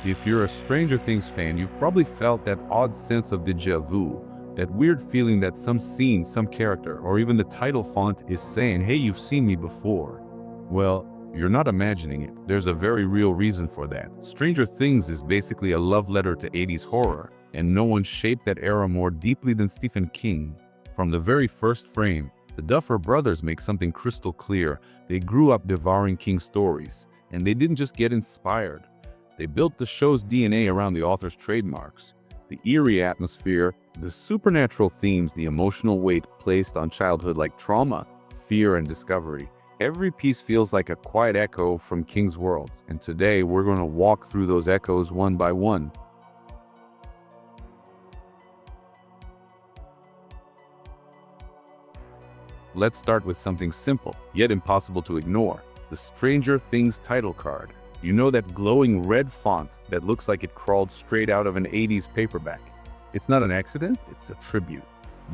If you're a Stranger Things fan, you've probably felt that odd sense of déjà vu, that weird feeling that some scene, some character, or even the title font is saying, hey, you've seen me before. Well, you're not imagining it. There's a very real reason for that. Stranger Things is basically a love letter to 80s horror, and no one shaped that era more deeply than Stephen King. From the very first frame, the Duffer Brothers make something crystal clear. They grew up devouring King's stories, and they didn't just get inspired. They built the show's DNA around the author's trademarks. The eerie atmosphere, the supernatural themes, the emotional weight placed on childhood like trauma, fear, and discovery. Every piece feels like a quiet echo from King's worlds, and today we're going to walk through those echoes one by one. Let's start with something simple, yet impossible to ignore: the Stranger Things title card. You know, that glowing red font that looks like it crawled straight out of an 80s paperback. It's not an accident, it's a tribute.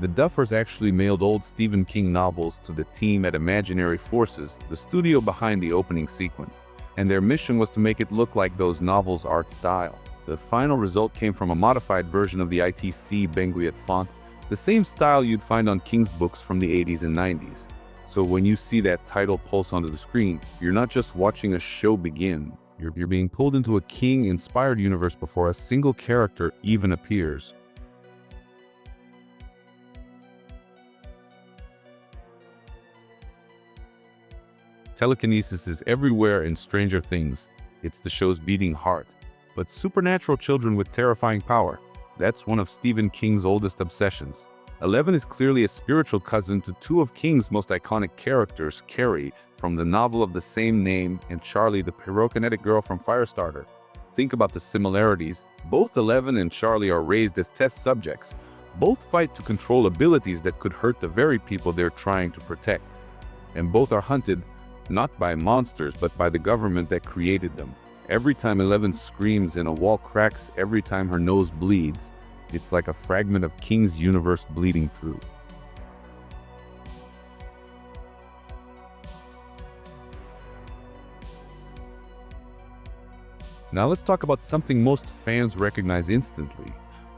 The Duffers actually mailed old Stephen King novels to the team at Imaginary Forces, the studio behind the opening sequence, and their mission was to make it look like those novels' art style. The final result came from a modified version of the ITC Benguiat font, the same style you'd find on King's books from the 80s and 90s. So when you see that title pulse onto the screen, you're not just watching a show begin. You're being pulled into a King-inspired universe before a single character even appears. Telekinesis is everywhere in Stranger Things. It's the show's beating heart. But supernatural children with terrifying power, that's one of Stephen King's oldest obsessions. Eleven is clearly a spiritual cousin to two of King's most iconic characters, Carrie from the novel of the same name and Charlie, the pyrokinetic girl from Firestarter. Think about the similarities. Both Eleven and Charlie are raised as test subjects. Both fight to control abilities that could hurt the very people they're trying to protect. And both are hunted, not by monsters, but by the government that created them. Every time Eleven screams and a wall cracks, every time her nose bleeds, it's like a fragment of King's universe bleeding through. Now let's talk about something most fans recognize instantly.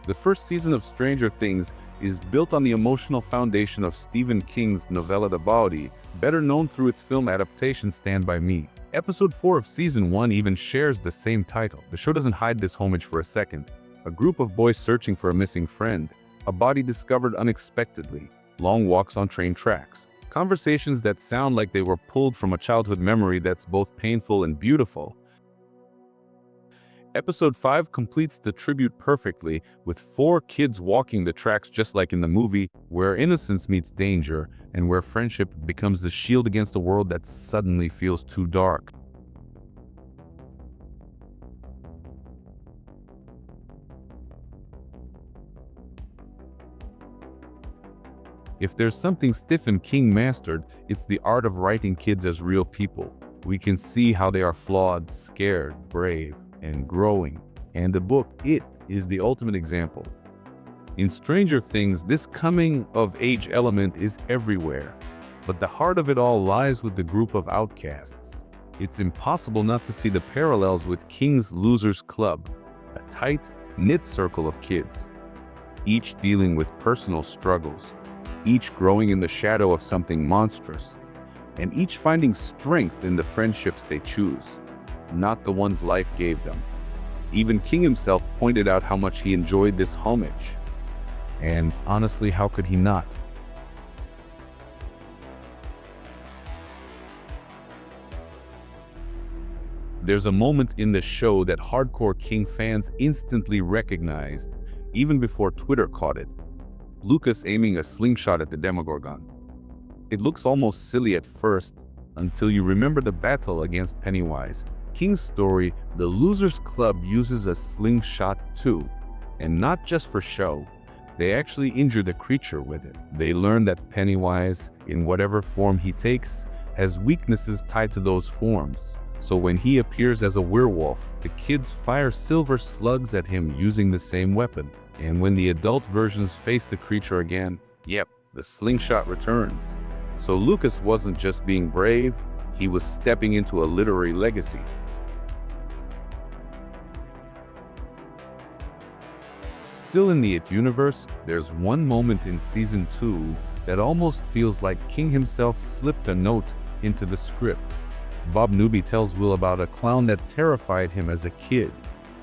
The first season of Stranger Things is built on the emotional foundation of Stephen King's novella The Body, better known through its film adaptation Stand By Me. Episode 4 of Season 1 even shares the same title. The show doesn't hide this homage for a second. A group of boys searching for a missing friend, a body discovered unexpectedly, long walks on train tracks, conversations that sound like they were pulled from a childhood memory that's both painful and beautiful. Episode 5 completes the tribute perfectly, with 4 kids walking the tracks just like in the movie, where innocence meets danger and where friendship becomes the shield against a world that suddenly feels too dark. If there's something Stephen King mastered, it's the art of writing kids as real people. We can see how they are flawed, scared, brave, and growing. And the book, It, is the ultimate example. In Stranger Things, this coming-of-age element is everywhere, but the heart of it all lies with the group of outcasts. It's impossible not to see the parallels with King's Losers Club, a tight, knit circle of kids, each dealing with personal struggles, each growing in the shadow of something monstrous, and each finding strength in the friendships they choose, not the ones life gave them. Even King himself pointed out how much he enjoyed this homage. And honestly, how could he not? There's a moment in the show that hardcore King fans instantly recognized, even before Twitter caught it. Lucas aiming a slingshot at the Demogorgon. It looks almost silly at first, until you remember the battle against Pennywise. King's story, The Losers Club, uses a slingshot too, and not just for show. They actually injure the creature with it. They learn that Pennywise, in whatever form he takes, has weaknesses tied to those forms. So when he appears as a werewolf, the kids fire silver slugs at him using the same weapon. And when the adult versions face the creature again, yep, the slingshot returns. So Lucas wasn't just being brave, he was stepping into a literary legacy. Still in the It universe, there's one moment in Season 2 that almost feels like King himself slipped a note into the script. Bob Newby tells Will about a clown that terrified him as a kid,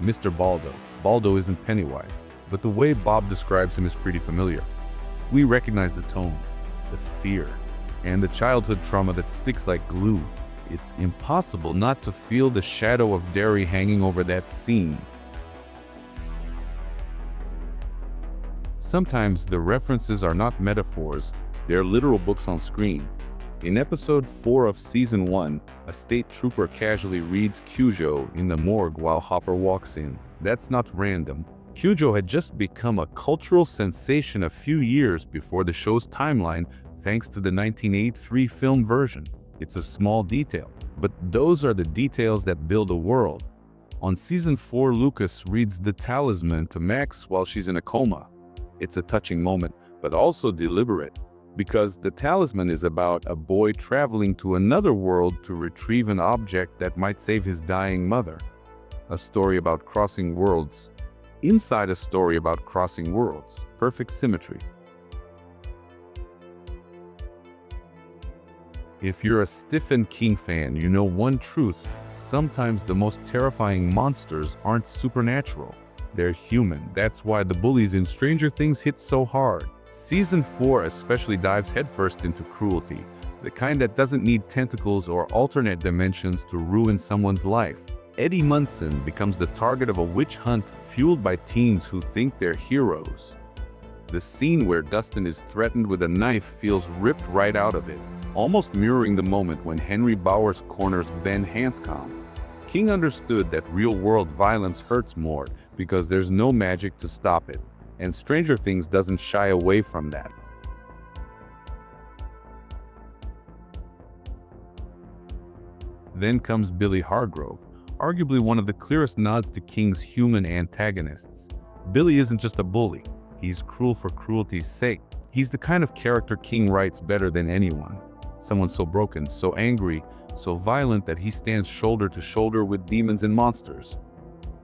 Mr. Baldo. Baldo isn't Pennywise, but the way Bob describes him is pretty familiar. We recognize the tone, the fear, and the childhood trauma that sticks like glue. It's impossible not to feel the shadow of Derry hanging over that scene. Sometimes the references are not metaphors, they're literal books on screen. In episode 4 of Season 1, a state trooper casually reads Cujo in the morgue while Hopper walks in. That's not random. Cujo had just become a cultural sensation a few years before the show's timeline, thanks to the 1983 film version. It's a small detail, but those are the details that build a world. On Season 4, Lucas reads The Talisman to Max while she's in a coma. It's a touching moment, but also deliberate, because the talisman is about a boy traveling to another world to retrieve an object that might save his dying mother. A story about crossing worlds. Inside a story about crossing worlds. Perfect symmetry. If you're a Stephen King fan, you know one truth. Sometimes the most terrifying monsters aren't supernatural. They're human. That's why the bullies in Stranger Things hit so hard. Season 4 especially dives headfirst into cruelty, the kind that doesn't need tentacles or alternate dimensions to ruin someone's life. Eddie Munson becomes the target of a witch hunt fueled by teens who think they're heroes. The scene where Dustin is threatened with a knife feels ripped right out of it, almost mirroring the moment when Henry Bowers corners Ben Hanscom. King understood that real-world violence hurts more because there's no magic to stop it, and Stranger Things doesn't shy away from that. Then comes Billy Hargrove, arguably one of the clearest nods to King's human antagonists. Billy isn't just a bully, he's cruel for cruelty's sake. He's the kind of character King writes better than anyone. Someone so broken, so angry, so violent that he stands shoulder to shoulder with demons and monsters.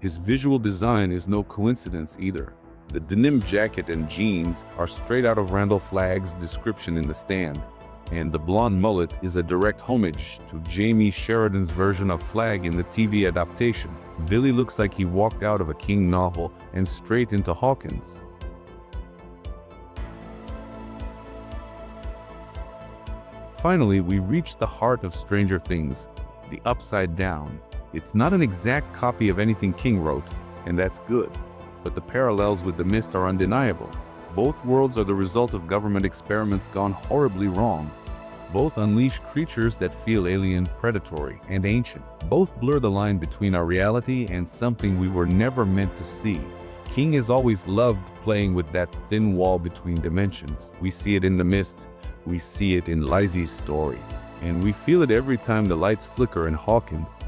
His visual design is no coincidence either. The denim jacket and jeans are straight out of Randall Flagg's description in The Stand, and the blonde mullet is a direct homage to Jamie Sheridan's version of Flagg in the TV adaptation. Billy looks like he walked out of a King novel and straight into Hawkins. Finally, we reach the heart of Stranger Things, the Upside Down. It's not an exact copy of anything King wrote, and that's good. But the parallels with The Mist are undeniable. Both worlds are the result of government experiments gone horribly wrong. Both unleash creatures that feel alien, predatory, and ancient. Both blur the line between our reality and something we were never meant to see. King has always loved playing with that thin wall between dimensions. We see it in The Mist, we see it in Lizzie's story, and we feel it every time the lights flicker in Hawkins.